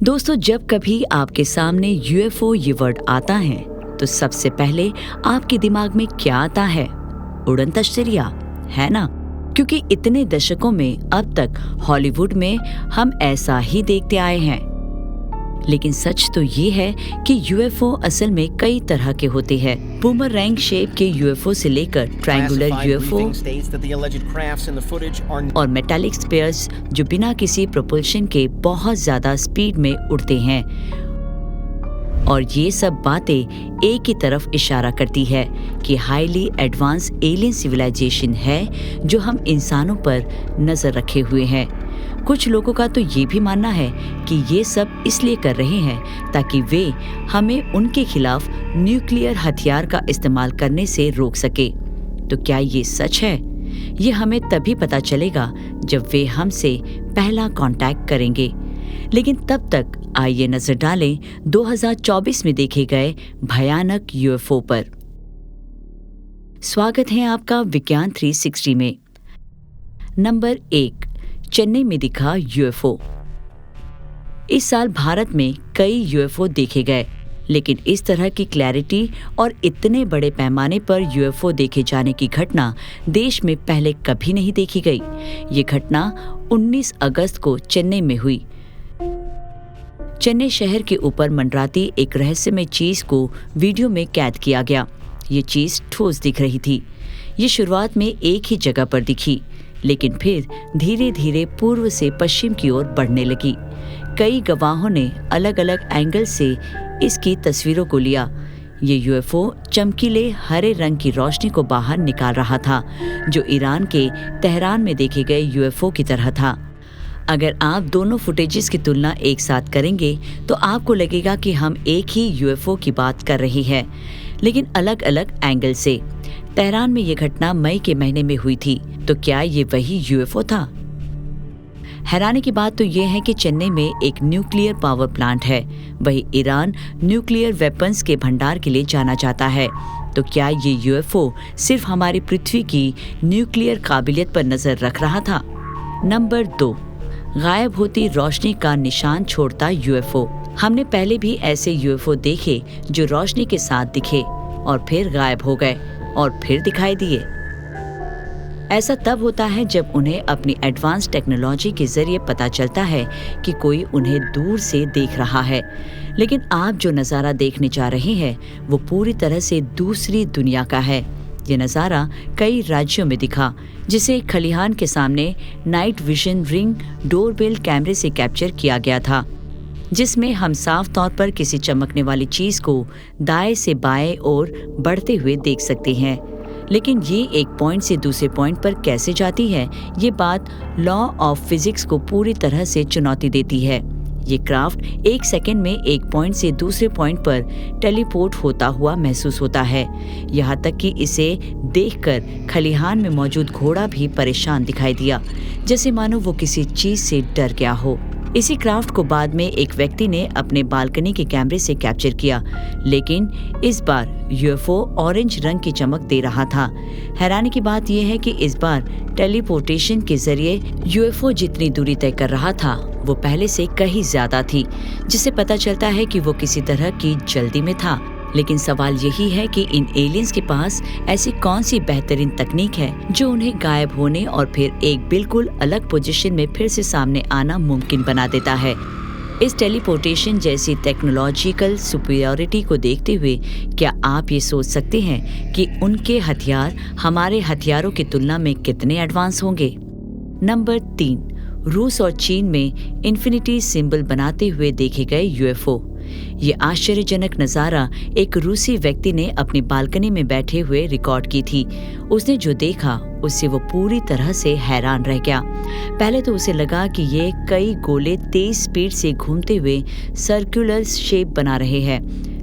दोस्तों, जब कभी आपके सामने यूएफओ ये वर्ड आता है तो सबसे पहले आपके दिमाग में क्या आता है? उड़न तश्तरिया, है ना? क्योंकि इतने दशकों में अब तक हॉलीवुड में हम ऐसा ही देखते आए हैं। लेकिन सच तो ये है कि यूएफओ असल में कई तरह के होते हैं। बूमरैंग शेप के यूएफओ से लेकर ट्रायंगुलर यूएफओ और मेटालिक स्फीयर्स जो बिना किसी प्रोपल्शन के बहुत ज्यादा स्पीड में उड़ते हैं। और ये सब बातें एक ही तरफ इशारा करती है कि हाईली एडवांस एलियन सिविलाइजेशन है जो हम इंसानों पर नजर रखे हुए हैं। कुछ लोगों का तो ये भी मानना है कि ये सब इसलिए कर रहे हैं ताकि वे हमें उनके खिलाफ न्यूक्लियर हथियार का इस्तेमाल करने से रोक सके। तो क्या ये सच है? ये हमें तभी पता चलेगा जब वे हमसे पहला कांटेक्ट करेंगे। लेकिन तब तक आइए नजर डालें 2024 में देखे गए भयानक यूएफओ पर। स्वागत है आपका विज्ञान 360 में। नंबर 1, चेन्नई में दिखा यूएफओ। इस साल भारत में कई यूएफओ देखे गए, लेकिन इस तरह की क्लैरिटी और इतने बड़े पैमाने पर यूएफओ देखे जाने की घटना देश में पहले कभी नहीं देखी गई। ये घटना 19 अगस्त को चेन्नई में हुई। चेन्नई शहर के ऊपर मंडराती एक रहस्यमय चीज को वीडियो में कैद किया गया। ये चीज ठोस दिख रही थी। ये शुरुआत में एक ही जगह पर दिखी, लेकिन फिर धीरे धीरे पूर्व से पश्चिम की ओर बढ़ने लगी। कई गवाहों ने अलग अलग एंगल से इसकी तस्वीरों को लिया। ये यूएफओ चमकीले हरे रंग की रोशनी को बाहर निकाल रहा था, जो ईरान के तेहरान में देखे गए यूएफओ की तरह था। अगर आप दोनों फुटेजेस की तुलना एक साथ करेंगे तो आपको लगेगा कि हम एक ही यूएफओ की बात कर रहे हैं, लेकिन अलग अलग एंगल से। तेहरान में यह घटना मई के महीने में हुई थी। तो क्या ये वही यूएफओ था? हैरानी की बात तो यह है कि चेन्नई में एक न्यूक्लियर पावर प्लांट है। वही ईरान न्यूक्लियर वेपन्स के भंडार के लिए जाना जाता है। तो क्या ये यूएफओ सिर्फ हमारी पृथ्वी की न्यूक्लियर काबिलियत पर नजर रख रहा था? नंबर 2, गायब होती रोशनी का निशान छोड़ता यूएफओ। हमने पहले भी ऐसे यूएफओ देखे जो रोशनी के साथ दिखे और फिर गायब हो गए और फिर दिखाई दिए। ऐसा तब होता है जब उन्हें अपनी एडवांस टेक्नोलॉजी के जरिए पता चलता है कि कोई उन्हें दूर से देख रहा है। लेकिन आप जो नज़ारा देखने जा रहे हैं वो पूरी तरह से दूसरी दुनिया का है। ये नज़ारा कई राज्यों में दिखा, जिसे खलिहान के सामने नाइट विजन रिंग डोरबेल कैमरे से कैप्चर किया गया था, जिसमें हम साफ तौर पर किसी चमकने वाली चीज को दाएं से बाएं ओर बढ़ते हुए देख सकते हैं। लेकिन ये एक पॉइंट से दूसरे पॉइंट पर कैसे जाती है, ये बात लॉ ऑफ फिजिक्स को पूरी तरह से चुनौती देती है। ये क्राफ्ट एक सेकंड में एक पॉइंट से दूसरे पॉइंट पर टेलीपोर्ट होता हुआ महसूस होता है। यहाँ तक कि इसे देखकर खलिहान में मौजूद घोड़ा भी परेशान दिखाई दिया, जैसे मानो वो किसी चीज से डर गया हो। इसी क्राफ्ट को बाद में एक व्यक्ति ने अपने बालकनी के कैमरे से कैप्चर किया, लेकिन इस बार यूएफओ ऑरेंज रंग की चमक दे रहा था। हैरानी की बात यह है कि इस बार टेलीपोर्टेशन के जरिए यूएफओ जितनी दूरी तय कर रहा था वो पहले से कहीं ज्यादा थी, जिससे पता चलता है कि वो किसी तरह की जल्दी में था। लेकिन सवाल यही है कि इन एलियंस के पास ऐसी कौन सी बेहतरीन तकनीक है जो उन्हें गायब होने और फिर एक बिल्कुल अलग पोजीशन में फिर से सामने आना मुमकिन बना देता है। इस टेलीपोर्टेशन जैसी टेक्नोलॉजिकल सुपीरियरिटी को देखते हुए क्या आप ये सोच सकते हैं कि उनके हथियार हमारे हथियारों की तुलना में कितने एडवांस होंगे? नंबर 3, रूस और चीन में इन्फिनिटी सिंबल बनाते हुए देखे गए यूएफओ। ये आश्चर्यजनक नज़ारा एक रूसी व्यक्ति ने अपनी बालकनी में बैठे हुए रिकॉर्ड की थी। उसने जो देखा उससे वो पूरी तरह से हैरान रह गया। पहले तो उसे लगा कि ये कई गोले तेज स्पीड से घूमते हुए सर्कुलर शेप बना रहे हैं,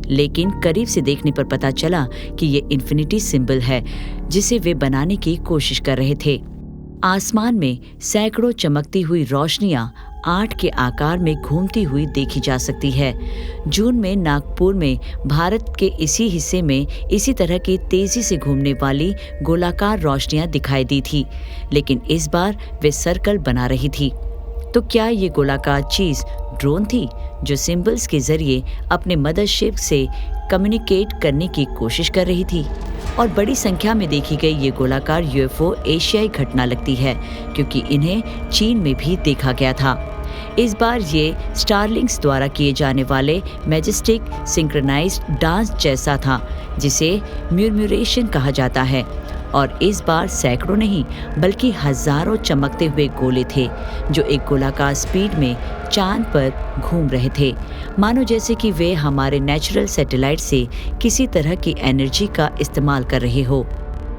लेकिन करीब से देखने पर पता चला कि ये इन्फिनिटी सिंबल है जिसे वे बनाने की कोशिश कर रहे थे। आसमान में सैकड़ों चमकती हुई रोशनियां 8 के आकार में घूमती हुई देखी जा सकती है। जून में नागपुर में भारत के इसी हिस्से में इसी तरह की तेजी से घूमने वाली गोलाकार रोशनियां दिखाई दी थी, लेकिन इस बार वे सर्कल बना रही थी। तो क्या ये गोलाकार चीज ड्रोन थी जो सिंबल्स के जरिए अपने मदरशिप से कम्युनिकेट करने की कोशिश कर रही थी? और बड़ी संख्या में देखी गई ये गोलाकार यूएफओ एशियाई घटना लगती है, क्योंकि इन्हें चीन में भी देखा गया था। इस बार ये स्टारलिंक्स द्वारा किए जाने वाले मैजेस्टिक सिंक्रोनाइज्ड डांस जैसा था, जिसे म्यूरम्यूरेशन कहा जाता है। और इस बार सैकड़ों नहीं बल्कि हजारों चमकते हुए गोले थे जो एक गोलाकार स्पीड में चांद पर घूम रहे थे, मानो जैसे कि वे हमारे नेचुरल सैटेलाइट से किसी तरह की एनर्जी का इस्तेमाल कर रहे हो।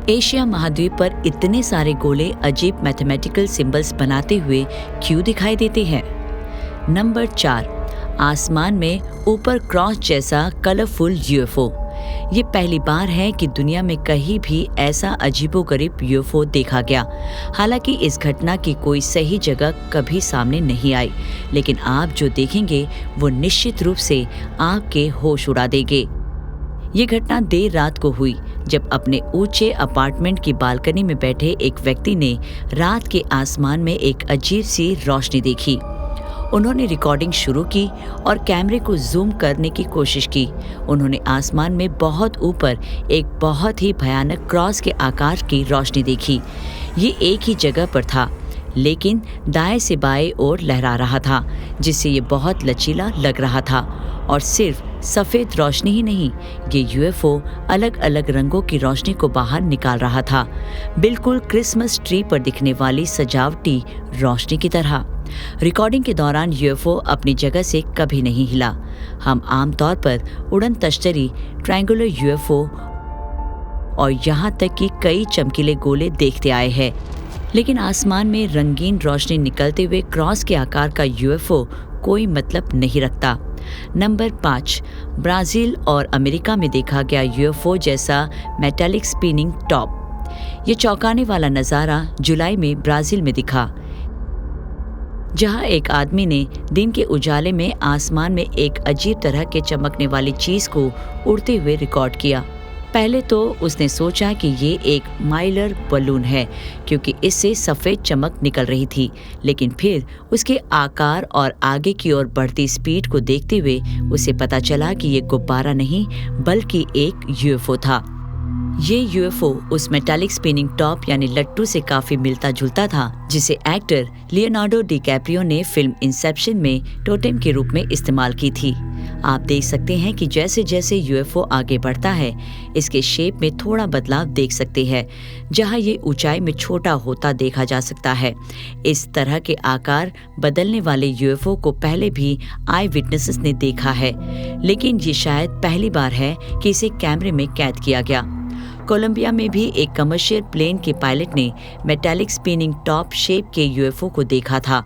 एशिया महाद्वीप पर इतने सारे गोले अजीब मैथमेटिकल सिंबल्स बनाते हुए क्यों दिखाई देते हैं? नंबर 4, आसमान में ऊपर क्रॉस जैसा कलरफुल यूएफओ। ये पहली बार है कि दुनिया में कहीं भी ऐसा अजीबोगरीब यूएफओ देखा गया। हालांकि इस घटना की कोई सही जगह कभी सामने नहीं आई, लेकिन आप जो देखेंगे वो निश्चित रूप से आपके होश उड़ा देंगे। ये घटना देर रात को हुई, जब अपने ऊंचे अपार्टमेंट की बालकनी में बैठे एक व्यक्ति ने रात के आसमान में एक अजीब सी रोशनी देखी। उन्होंने रिकॉर्डिंग शुरू की और कैमरे को जूम करने की कोशिश की। उन्होंने आसमान में बहुत ऊपर एक बहुत ही भयानक क्रॉस के आकार की रोशनी देखी। ये एक ही जगह पर था, लेकिन दाएं से बाएं ओर लहरा रहा था, जिससे ये बहुत लचीला लग रहा था। और सिर्फ सफ़ेद रोशनी ही नहीं, ये यूएफओ अलग अलग रंगों की रोशनी को बाहर निकाल रहा था, बिल्कुल क्रिसमस ट्री पर दिखने वाली सजावटी रोशनी की तरह। रिकॉर्डिंग के दौरान यूएफओ अपनी जगह से कभी नहीं हिला। हम आमतौर पर उड़न तश्तरी, ट्रायंगुलर यूएफओ और यहाँ तक कि कई चमकीले गोले देखते आए हैं, लेकिन आसमान में रंगीन रोशनी निकलते हुए क्रॉस के आकार का यूएफओ कोई मतलब नहीं रखता। नंबर 5, ब्राज़ील और अमेरिका में देखा गया यूएफओ जैसा मेटालिक स्पिनिंग टॉप। ये चौंकाने वाला नज़ारा जुलाई में ब्राज़ील में दिखा, जहां एक आदमी ने दिन के उजाले में आसमान में एक अजीब तरह के चमकने वाली चीज को उड़ते हुए रिकॉर्ड किया। पहले तो उसने सोचा कि ये एक माइलर बलून है, क्योंकि इससे सफ़ेद चमक निकल रही थी, लेकिन फिर उसके आकार और आगे की ओर बढ़ती स्पीड को देखते हुए उसे पता चला कि ये गुब्बारा नहीं बल्कि एक यूएफओ था। ये यूएफओ उस मेटालिक स्पिनिंग टॉप यानी लट्टू से काफी मिलता जुलता था, जिसे एक्टर लियोनार्डो डिकैप्रियो ने फिल्म इंसेप्शन में टोटेम के रूप में इस्तेमाल की थी। आप देख सकते हैं कि जैसे जैसे यूएफओ आगे बढ़ता है, इसके शेप में थोड़ा बदलाव देख सकते हैं, जहां ये ऊंचाई में छोटा होता देखा जा सकता है। इस तरह के आकार बदलने वाले यूएफओ को पहले भी आई विटनेसेस ने देखा है, लेकिन ये शायद पहली बार है कि इसे कैमरे में कैद किया गया। कोलंबिया में भी एक कमर्शियल प्लेन के पायलट ने मेटालिक स्पिनिंग टॉप शेप के यूएफओ को देखा था।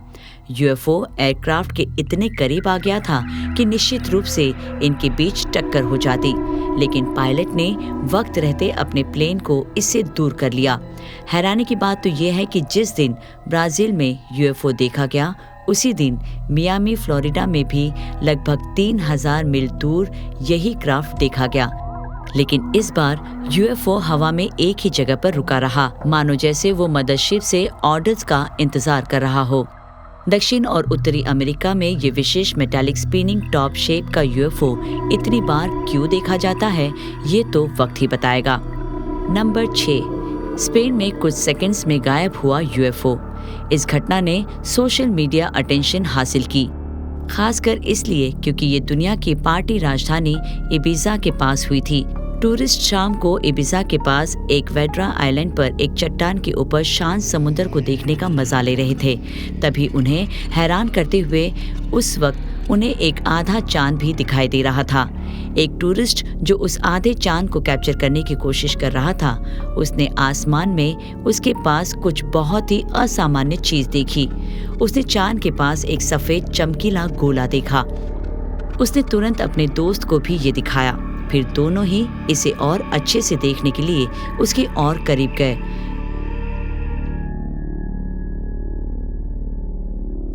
यूएफओ एयरक्राफ्ट के इतने करीब आ गया था कि निश्चित रूप से इनके बीच टक्कर हो जाती, लेकिन पायलट ने वक्त रहते अपने प्लेन को इससे दूर कर लिया। हैरानी की बात तो यह है कि जिस दिन ब्राजील में यूएफओ देखा गया, उसी दिन मियामी, फ्लोरिडा में भी लगभग 3000 मील दूर यही क्राफ्ट देखा गया। लेकिन इस बार यूएफओ हवा में एक ही जगह पर रुका रहा, मानो जैसे वो मदरशिप से ऑर्डर्स का इंतजार कर रहा हो। दक्षिण और उत्तरी अमेरिका में ये विशेष मेटालिक स्पिनिंग टॉप शेप का यूएफओ इतनी बार क्यों देखा जाता है, ये तो वक्त ही बताएगा। नंबर 6, स्पेन में कुछ सेकंड्स में गायब हुआ यूएफओ। इस घटना ने सोशल मीडिया अटेंशन हासिल की, खासकर इसलिए क्योंकि ये दुनिया की पार्टी राजधानी इबिजा के पास हुई थी। टूरिस्ट शाम को इबिजा के पास एक वेड्रा आइलैंड पर एक चट्टान के ऊपर शांत समुद्र को देखने का मजा ले रहे थे। तभी उन्हें हैरान करते हुए उस वक्त उन्हें एक आधा चांद भी दिखाई दे रहा था। एक टूरिस्ट जो उस आधे चांद को कैप्चर करने की कोशिश कर रहा था, उसने आसमान में उसके पास कुछ बहुत ही असामान्य चीज देखी। उसने चांद के पास एक सफेद चमकीला गोला देखा। उसने तुरंत अपने दोस्त को भी ये दिखाया। फिर दोनों ही इसे और अच्छे से देखने के लिए उसके और करीब गए।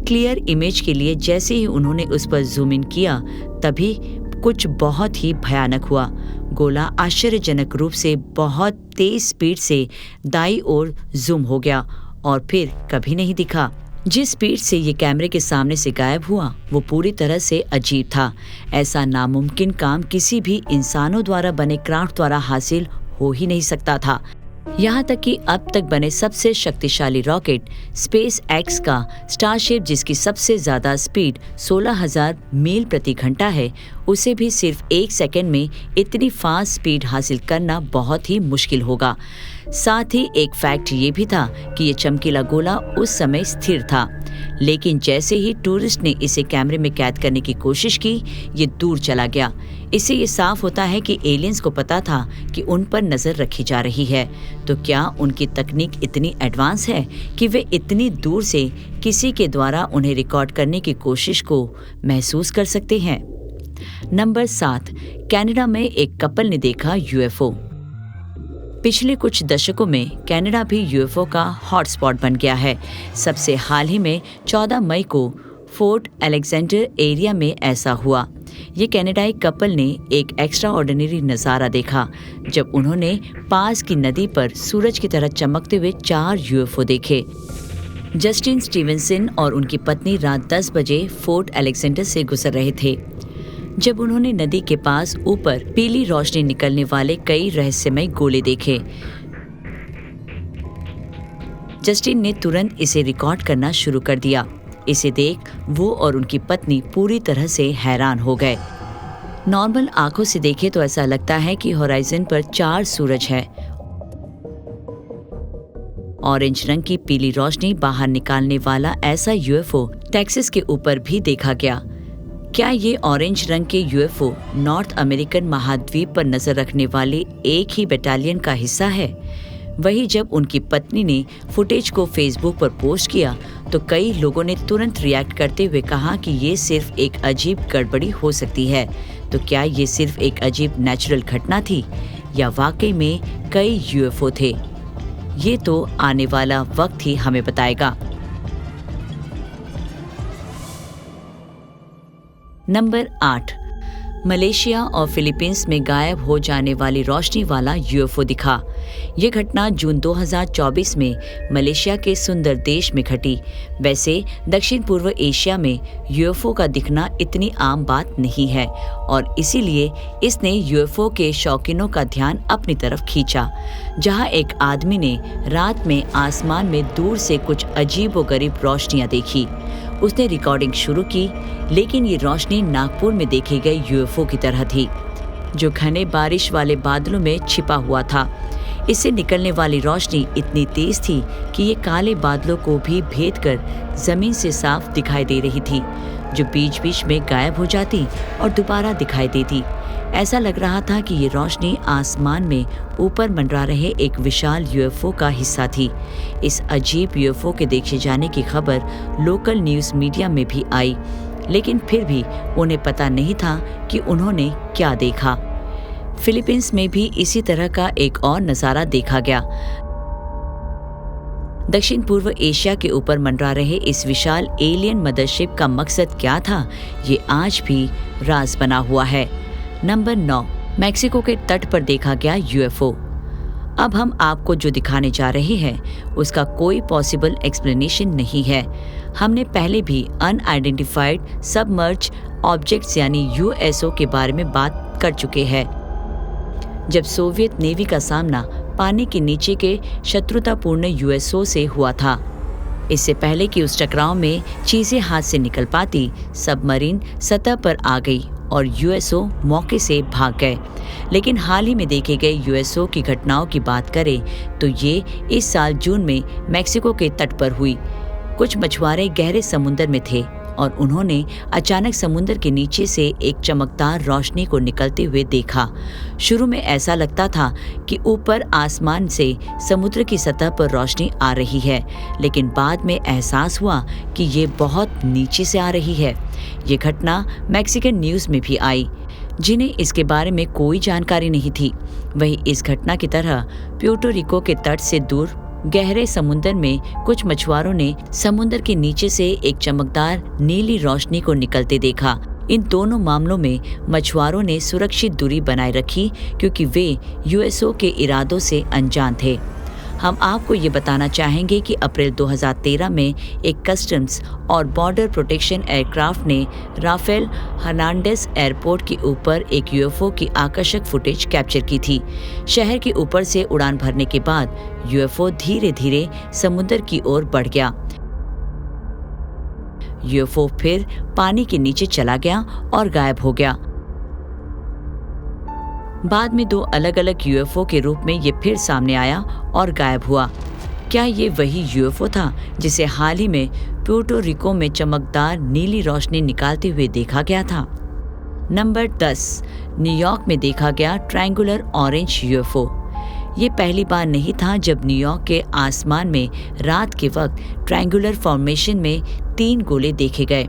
क्लियर इमेज के लिए जैसे ही उन्होंने उस पर जूम इन किया, तभी कुछ बहुत ही भयानक हुआ। गोला आश्चर्यजनक रूप से बहुत तेज स्पीड से दाईं ओर जूम हो गया और फिर कभी नहीं दिखा। जिस स्पीड से ये कैमरे के सामने से गायब हुआ वो पूरी तरह से अजीब था। ऐसा नामुमकिन काम किसी भी इंसानों द्वारा बने क्राफ्ट द्वारा हासिल हो ही नहीं सकता था। यहाँ तक कि अब तक बने सबसे शक्तिशाली रॉकेट स्पेस एक्स का स्टारशिप, जिसकी सबसे ज्यादा स्पीड 16,000 मील प्रति घंटा है, उसे भी सिर्फ 1 सेकंड में इतनी फास्ट स्पीड हासिल करना बहुत ही मुश्किल होगा। साथ ही एक फैक्ट ये भी था कि ये चमकीला गोला उस समय स्थिर था, लेकिन जैसे ही टूरिस्ट ने इसे कैमरे में कैद करने की कोशिश की, ये दूर चला गया। इससे ये साफ होता है कि एलियंस को पता था कि उन पर नजर रखी जा रही है। तो क्या उनकी तकनीक इतनी एडवांस है कि वे इतनी दूर से किसी के द्वारा उन्हें रिकॉर्ड करने की कोशिश को महसूस कर सकते हैं? नंबर 7, कनाडा में एक कपल ने देखा यूएफओ। पिछले कुछ दशकों में कनाडा भी यूएफओ का हॉटस्पॉट बन गया है। सबसे हाल ही में 14 मई को फोर्ट अलेक्जेंडर एरिया में ऐसा हुआ। ये कनाडाई कपल ने एक एक्स्ट्रा ऑर्डिनरी नज़ारा देखा जब उन्होंने पास की नदी पर सूरज की तरह चमकते हुए 4 यूएफओ देखे। जस्टिन स्टीवेंसन और उनकी पत्नी रात 10 बजे फोर्ट अलेक्जेंडर से गुजर रहे थे जब उन्होंने नदी के पास ऊपर पीली रोशनी निकलने वाले कई रहस्यमय गोले देखे। जस्टिन ने तुरंत इसे रिकॉर्ड करना शुरू कर दिया। इसे देख वो और उनकी पत्नी पूरी तरह से हैरान हो गए। नॉर्मल आंखों से देखे तो ऐसा लगता है कि होराइजन पर 4 सूरज है। ऑरेंज रंग की पीली रोशनी बाहर निकालने वाला ऐसा यूएफओ टेक्सास के ऊपर भी देखा गया। क्या ये ऑरेंज रंग के यूएफओ नॉर्थ अमेरिकन महाद्वीप पर नजर रखने वाले एक ही बटालियन का हिस्सा है? वहीं जब उनकी पत्नी ने फुटेज को फेसबुक पर पोस्ट किया तो कई लोगों ने तुरंत रिएक्ट करते हुए कहा कि ये सिर्फ एक अजीब गड़बड़ी हो सकती है। तो क्या ये सिर्फ एक अजीब नेचुरल घटना थी या वाकई में कई यूएफओ थे? ये तो आने वाला वक्त ही हमें बताएगा। नंबर 8, मलेशिया और फिलीपींस में गायब हो जाने वाली रोशनी वाला यूएफओ दिखा। ये घटना जून 2024 में मलेशिया के सुंदर देश में घटी। वैसे दक्षिण पूर्व एशिया में यूएफओ का दिखना इतनी आम बात नहीं है और इसीलिए इसने यूएफओ के शौकीनों का ध्यान अपनी तरफ खींचा। जहां एक आदमी ने रात में आसमान में दूर से कुछ अजीबोगरीब रोशनियां देखी। उसने रिकॉर्डिंग शुरू की, लेकिन ये रोशनी नागपुर में देखे गए यूएफओ की तरह थी, जो घने बारिश वाले बादलों में छिपा हुआ था। इससे निकलने वाली रोशनी इतनी तेज थी कि ये काले बादलों को भी भेद कर जमीन से साफ दिखाई दे रही थी, जो बीच बीच में गायब हो जाती और दोबारा दिखाई देती। ऐसा लग रहा था कि ये रोशनी आसमान में ऊपर मंडरा रहे एक विशाल यूएफओ का हिस्सा थी। इस अजीब यूएफओ के देखे जाने की खबर लोकल न्यूज़ मीडिया में भी आई, लेकिन फिर भी उन्हें पता नहीं था कि उन्होंने क्या देखा। फिलीपींस में भी इसी तरह का एक और नज़ारा देखा गया। दक्षिण पूर्व एशिया के ऊपर मंडरा रहे इस विशाल एलियन मदरशिप का मकसद क्या था, ये आज भी राज बना हुआ है। नंबर 9, मैक्सिको के तट पर देखा गया यूएफओ। अब हम आपको जो दिखाने जा रहे हैं उसका कोई पॉसिबल एक्सप्लेनेशन नहीं है। हमने पहले भी अनआइडेंटिफाइड सबमर्ज ऑब्जेक्ट्स यानी यूएसओ के बारे में बात कर चुके हैं, जब सोवियत नेवी का सामना पानी के नीचे के शत्रुतापूर्ण यूएसओ से हुआ था। इससे पहले कि उस टकराव में चीजें हाथ से निकल पाती, सबमरीन सतह पर आ गई और यूएसओ मौके से भाग गए। लेकिन हाल ही में देखे गए यूएसओ की घटनाओं की बात करें तो ये इस साल जून में मैक्सिको के तट पर हुई। कुछ मछुआरे गहरे समुद्र में थे और उन्होंने अचानक समुद्र के नीचे से एक चमकदार रोशनी को निकलते हुए देखा। शुरू में ऐसा लगता था कि ऊपर आसमान से समुद्र की सतह पर रोशनी आ रही है, लेकिन बाद में एहसास हुआ कि ये बहुत नीचे से आ रही है। ये घटना मैक्सिकन न्यूज़ में भी आई, जिन्हें इसके बारे में कोई जानकारी नहीं थी। वहीं इस घटना की तरह प्यूर्टो रिको के तट से दूर गहरे समुद्र में कुछ मछुआरों ने समुद्र के नीचे से एक चमकदार नीली रोशनी को निकलते देखा। इन दोनों मामलों में मछुआरों ने सुरक्षित दूरी बनाए रखी क्योंकि वे यूएसओ के इरादों से अनजान थे। हम आपको ये बताना चाहेंगे कि अप्रैल 2013 में एक कस्टम्स और बॉर्डर प्रोटेक्शन एयरक्राफ्ट ने राफेल हर्नांडेज एयरपोर्ट के ऊपर एक यूएफओ की आकर्षक फुटेज कैप्चर की थी। शहर के ऊपर से उड़ान भरने के बाद यूएफओ धीरे धीरे समुद्र की ओर बढ़ गया। यूएफओ फिर पानी के नीचे चला गया और गायब हो गया। बाद में 2 अलग-अलग यूएफओ के रूप में ये फिर सामने आया और गायब हुआ। क्या ये वही यूएफओ था जिसे हाल ही में प्यूर्टो रिको में चमकदार नीली रोशनी निकालते हुए देखा गया था? नंबर 10, न्यूयॉर्क में देखा गया ट्रायंगुलर ऑरेंज यूएफओ। ये पहली बार नहीं था जब न्यूयॉर्क के आसमान में रात के वक्त ट्रायंगुलर फॉर्मेशन में 3 गोले देखे गए।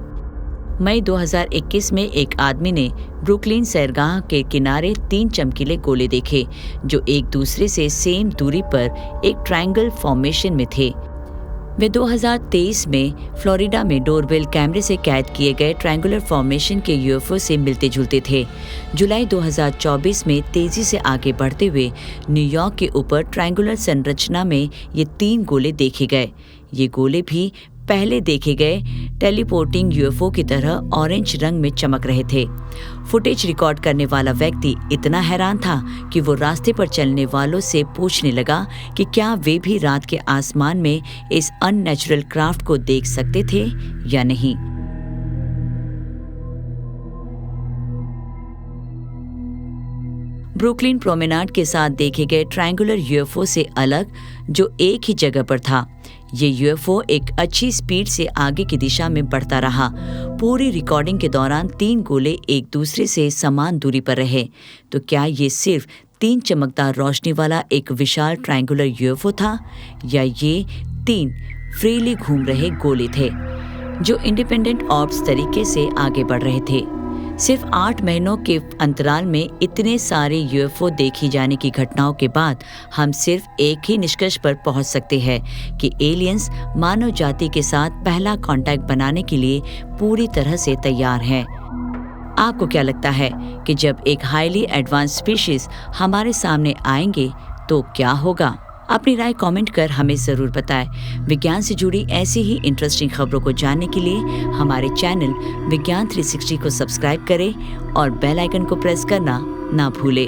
मई 2021 में एक आदमी ने ब्रुकलिन सैरगाह के किनारे 3 चमकीले गोले देखे जो एक दूसरे से सेम दूरी पर एक ट्रायंगल फॉर्मेशन में थे। वे 2023 में फ्लोरिडा में डोरबेल कैमरे से कैद किए गए ट्रायंगुलर फॉर्मेशन के यूएफओ से मिलते जुलते थे। जुलाई 2024 में तेजी से आगे बढ़ते हुए न्यूयॉर्क के ऊपर ट्रायंगुलर संरचना में ये 3 गोले देखे गए। ये गोले भी पहले देखे गए टेलीपोर्टिंग यूएफओ की तरह ऑरेंज रंग में चमक रहे थे। फुटेज रिकॉर्ड करने वाला व्यक्ति इतना हैरान था कि वो रास्ते पर चलने वालों से पूछने लगा कि क्या वे भी रात के आसमान में इस अननेचुरल क्राफ्ट को देख सकते थे या नहीं। ब्रुकलिन प्रोमेनाड के साथ देखे गए ट्रायंगुलर यूएफओ से अलग जो एक ही जगह पर था। ये यूएफओ एक अच्छी स्पीड से आगे की दिशा में बढ़ता रहा। पूरी रिकॉर्डिंग के दौरान 3 गोले एक दूसरे से समान दूरी पर रहे। तो क्या ये सिर्फ 3 चमकदार रोशनी वाला एक विशाल ट्रायंगुलर यूएफओ था या ये 3 फ्रीली घूम रहे गोले थे जो इंडिपेंडेंट ऑर्ब्स तरीके से आगे बढ़ रहे थे? सिर्फ 8 महीनों के अंतराल में इतने सारे यूएफओ देखी जाने की घटनाओं के बाद हम सिर्फ एक ही निष्कर्ष पर पहुंच सकते हैं कि एलियंस मानव जाति के साथ पहला कांटेक्ट बनाने के लिए पूरी तरह से तैयार हैं। आपको क्या लगता है कि जब एक हाईली एडवांस स्पीशीज हमारे सामने आएंगे तो क्या होगा? अपनी राय कमेंट कर हमें ज़रूर बताएं। विज्ञान से जुड़ी ऐसी ही इंटरेस्टिंग खबरों को जानने के लिए हमारे चैनल विज्ञान 360 को सब्सक्राइब करें और बेल आइकन को प्रेस करना ना भूलें।